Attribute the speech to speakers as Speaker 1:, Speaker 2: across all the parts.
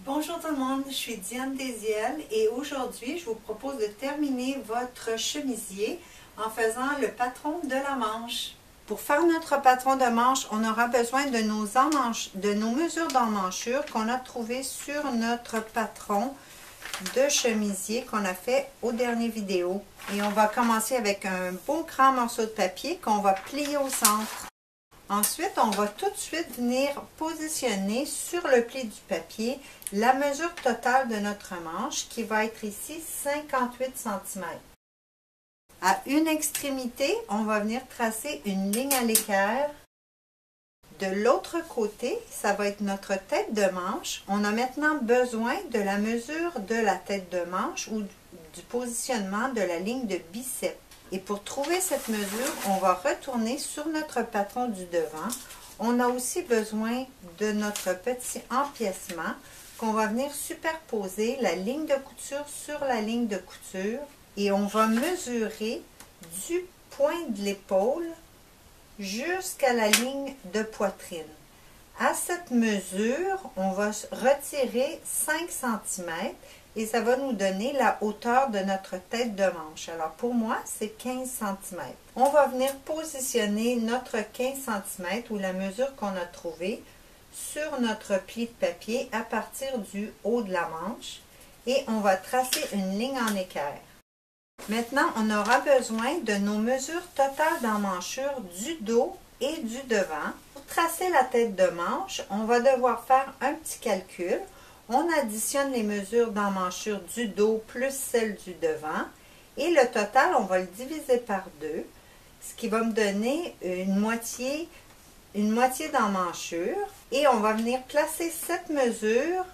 Speaker 1: Bonjour tout le monde, je suis Diane Désiel et aujourd'hui je vous propose de terminer votre chemisier en faisant le patron de la manche. Pour faire notre patron de manche, on aura besoin de nos mesures d'emmanchure qu'on a trouvées sur notre patron de chemisier qu'on a fait aux dernières vidéos. Et on va commencer avec un beau grand morceau de papier qu'on va plier au centre. Ensuite, on va tout de suite venir positionner sur le pli du papier la mesure totale de notre manche qui va être ici 58 cm. À une extrémité, on va venir tracer une ligne à l'équerre. De l'autre côté, ça va être notre tête de manche. On a maintenant besoin de la mesure de la tête de manche ou du positionnement de la ligne de biceps. Et pour trouver cette mesure, on va retourner sur notre patron du devant. On a aussi besoin de notre petit empiècement qu'on va venir superposer la ligne de couture sur la ligne de couture. Et on va mesurer du point de l'épaule jusqu'à la ligne de poitrine. À cette mesure, on va retirer 5 cm et ça va nous donner la hauteur de notre tête de manche. Alors pour moi, c'est 15 cm. On va venir positionner notre 15 cm ou la mesure qu'on a trouvée sur notre pli de papier à partir du haut de la manche et on va tracer une ligne en équerre. Maintenant, on aura besoin de nos mesures totales d'emmanchure du dos et du devant. Pour tracer la tête de manche, on va devoir faire un petit calcul. On additionne les mesures d'emmanchure du dos plus celles du devant et le total, on va le diviser par 2, ce qui va me donner une moitié d'emmanchure et on va venir placer cette mesure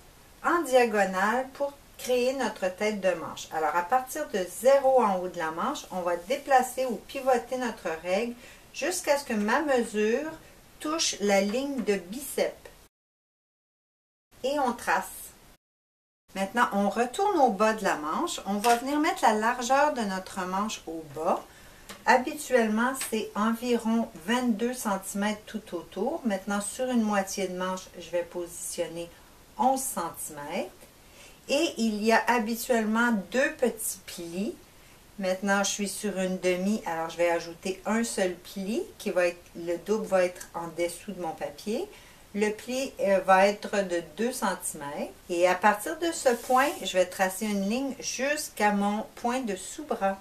Speaker 1: en diagonale pour créer notre tête de manche. Alors à partir de 0 en haut de la manche, on va déplacer ou pivoter notre règle jusqu'à ce que ma mesure touche la ligne de biceps. Et on trace. Maintenant, on retourne au bas de la manche. On va venir mettre la largeur de notre manche au bas. Habituellement, c'est environ 22 cm tout autour. Maintenant, sur une moitié de manche, je vais positionner 11 cm. Et il y a habituellement 2 petits plis. Maintenant, je suis sur une demi, alors je vais ajouter un seul pli qui va être, le double va être en dessous de mon papier. Le pli va être de 2 cm et à partir de ce point, je vais tracer une ligne jusqu'à mon point de sous-bras.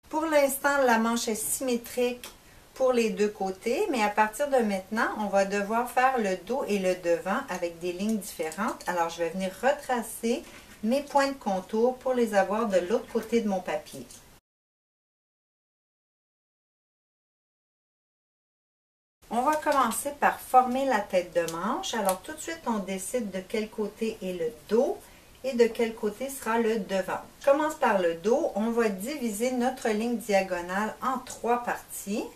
Speaker 1: Pour l'instant, la manche est symétrique pour les deux côtés, mais à partir de maintenant, on va devoir faire le dos et le devant avec des lignes différentes. Alors, je vais venir retracer mes points de contour pour les avoir de l'autre côté de mon papier. On va commencer par former la tête de manche. Alors tout de suite, on décide de quel côté est le dos et de quel côté sera le devant. Je commence par le dos. On va diviser notre ligne diagonale en 3 parties.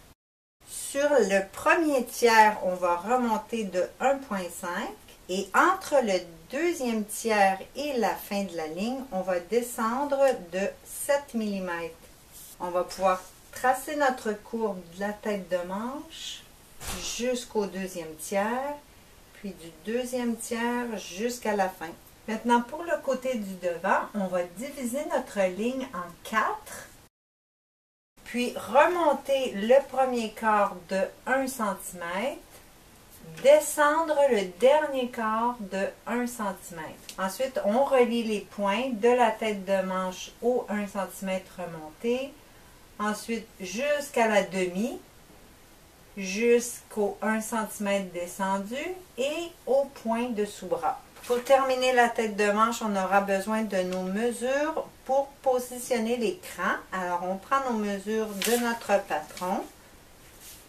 Speaker 1: Sur le premier tiers, on va remonter de 1,5 et entre le deuxième tiers et la fin de la ligne, on va descendre de 7 mm. On va pouvoir tracer notre courbe de la tête de manche jusqu'au deuxième tiers, puis du deuxième tiers jusqu'à la fin. Maintenant, pour le côté du devant, on va diviser notre ligne en 4, puis remonter le premier quart de 1 cm, descendre le dernier quart de 1 cm. Ensuite, on relie les points de la tête de manche au 1 cm remonté, ensuite jusqu'à la demi, jusqu'au 1 cm descendu et au point de sous-bras. Pour terminer la tête de manche, on aura besoin de nos mesures pour positionner les crans. Alors, on prend nos mesures de notre patron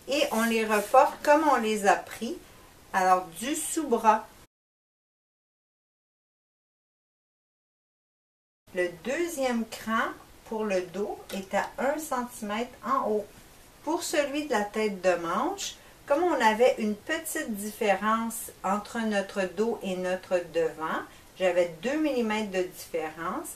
Speaker 1: et on les reporte comme on les a pris. Alors, du sous-bras. Le deuxième cran pour le dos est à 1 cm en haut. Pour celui de la tête de manche, comme on avait une petite différence entre notre dos et notre devant, j'avais 2 mm de différence,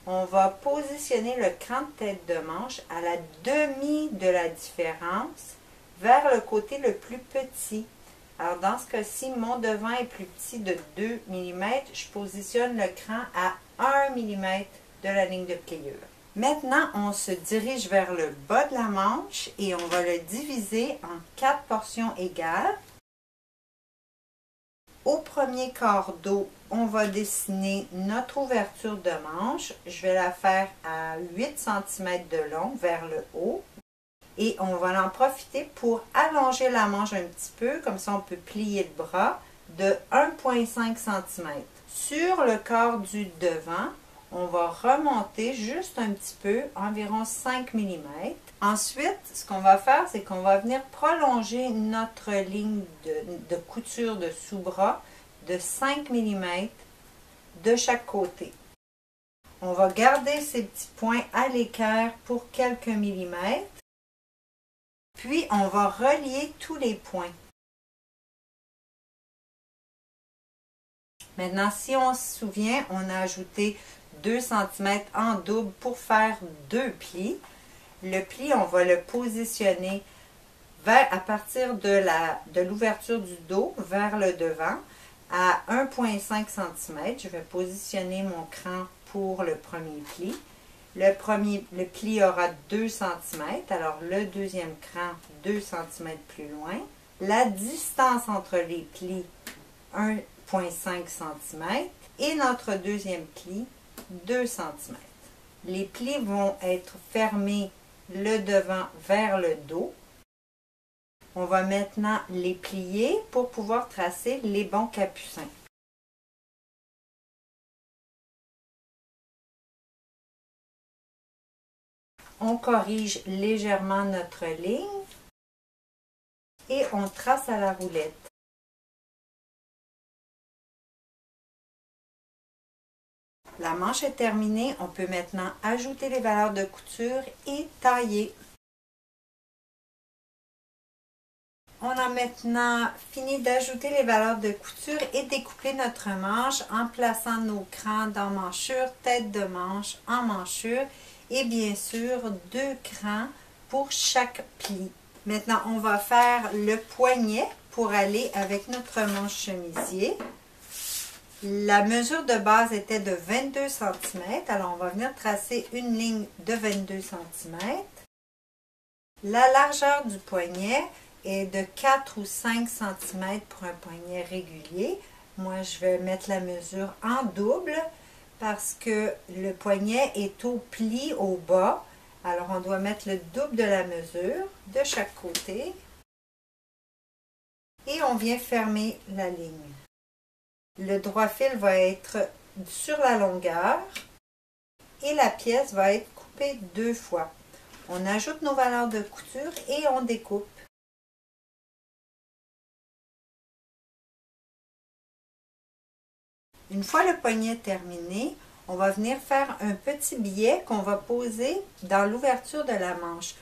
Speaker 1: on va positionner le cran de tête de manche à la demi de la différence vers le côté le plus petit. Alors dans ce cas-ci, mon devant est plus petit de 2 mm. Je positionne le cran à 1 mm de la ligne de pliure. Maintenant, on se dirige vers le bas de la manche et on va le diviser en 4 portions égales. Au premier quart d'eau, on va dessiner notre ouverture de manche. Je vais la faire à 8 cm de long vers le haut. Et on va en profiter pour allonger la manche un petit peu, comme ça on peut plier le bras, de 1,5 cm. Sur le corps du devant, on va remonter juste un petit peu, environ 5 mm. Ensuite, ce qu'on va faire, c'est qu'on va venir prolonger notre ligne de couture de sous-bras de 5 mm de chaque côté. On va garder ces petits points à l'équerre pour quelques millimètres. Puis, on va relier tous les points. Maintenant, si on se souvient, on a ajouté 2 cm en double pour faire 2 plis. Le pli, on va le positionner à partir de l'ouverture du dos vers le devant à 1,5 cm. Je vais positionner mon cran pour le premier pli. Le pli aura 2 cm, alors le deuxième cran 2 cm plus loin. La distance entre les plis, 1,5 cm et notre deuxième pli, 2 cm. Les plis vont être fermés le devant vers le dos. On va maintenant les plier pour pouvoir tracer les bons capucins. On corrige légèrement notre ligne et on trace à la roulette. La manche est terminée, on peut maintenant ajouter les valeurs de couture et tailler. On a maintenant fini d'ajouter les valeurs de couture et découper notre manche en plaçant nos crans dans manchure, tête de manche en manchure et bien sûr 2 crans pour chaque pli. Maintenant, on va faire le poignet pour aller avec notre manche chemisier. La mesure de base était de 22 cm, alors on va venir tracer une ligne de 22 cm. La largeur du poignet est de 4 ou 5 cm pour un poignet régulier. Moi, je vais mettre la mesure en double parce que le poignet est au pli au bas. Alors, on doit mettre le double de la mesure de chaque côté. Et on vient fermer la ligne. Le droit fil va être sur la longueur et la pièce va être coupée 2 fois. On ajoute nos valeurs de couture et on découpe. Une fois le poignet terminé, on va venir faire un petit billet qu'on va poser dans l'ouverture de la manche.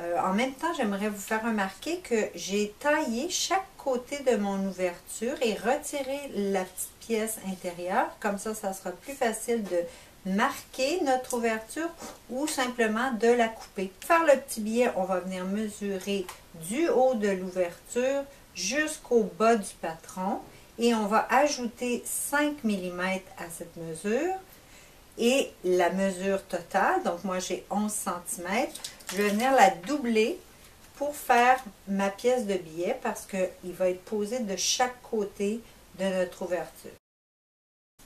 Speaker 1: En même temps, j'aimerais vous faire remarquer que j'ai taillé chaque côté de mon ouverture et retiré la petite pièce intérieure. Comme ça sera plus facile de marquer notre ouverture ou simplement de la couper. Pour faire le petit billet, on va venir mesurer du haut de l'ouverture jusqu'au bas du patron et on va ajouter 5 mm à cette mesure et la mesure totale, donc moi j'ai 11 cm, je vais venir la doubler pour faire ma pièce de billet parce qu'il va être posé de chaque côté de notre ouverture.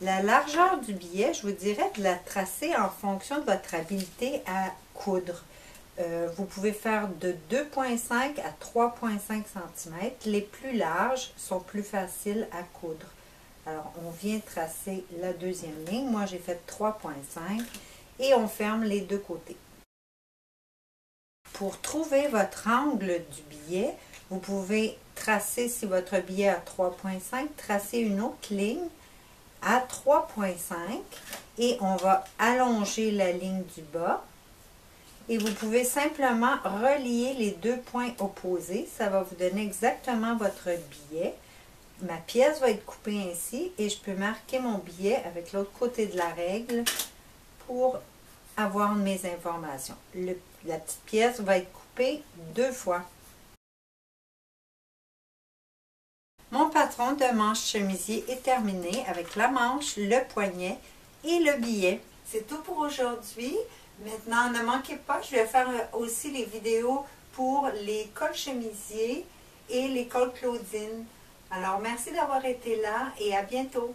Speaker 1: La largeur du billet, je vous dirais de la tracer en fonction de votre habileté à coudre. Vous pouvez faire de 2,5 à 3,5 cm. Les plus larges sont plus faciles à coudre. Alors, on vient tracer la deuxième ligne. Moi, j'ai fait 3,5 et on ferme les deux côtés. Pour trouver votre angle du billet, vous pouvez tracer, si votre billet a 3,5, tracer une autre ligne à 3,5 et on va allonger la ligne du bas. Et vous pouvez simplement relier les deux points opposés. Ça va vous donner exactement votre billet. Ma pièce va être coupée ainsi et je peux marquer mon billet avec l'autre côté de la règle pour avoir mes informations. La petite pièce va être coupée 2 fois. patron de manche chemisier est terminé avec la manche, le poignet et le billet. C'est tout pour aujourd'hui. Maintenant, ne manquez pas, je vais faire aussi les vidéos pour les cols chemisiers et les cols Claudine. Alors, merci d'avoir été là et à bientôt.